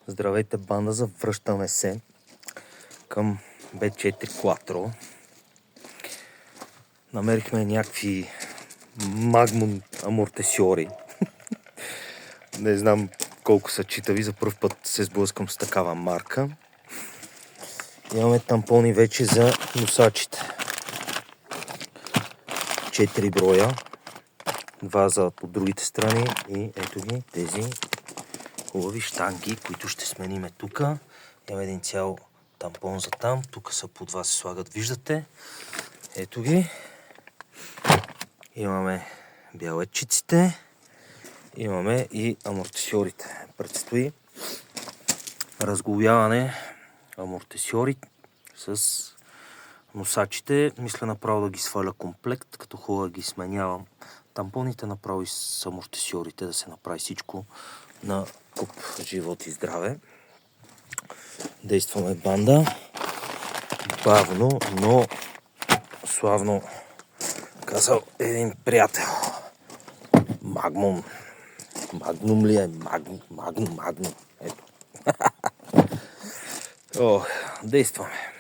Здравейте, банда, завръщаме се към B4 Quattro. Намерихме някакви магмум амортесиори. Не знам колко са читави, за първ път се сблъскам с такава марка. Имаме тампони вече за носачите. 4 броя. 2 за по другите страни и ето ги тези хубави щанги, които ще смениме тук. Имаме един цял тампон за там. Тук са по два се слагат, виждате. Ето ги. Имаме бялетчиците. Имаме и амортисьорите. Предстои разглобяване амортисьори с носачите. Мисля направо да ги сваля комплект, като хубаво ги сменявам. Тампоните направо и с амортисьорите, да се направи всичко на куп. Живот и здраве. Действаме, банда. Бавно, но славно, казал един приятел. Магнум. Магнум ли е? Магнум. Ето. Действаме.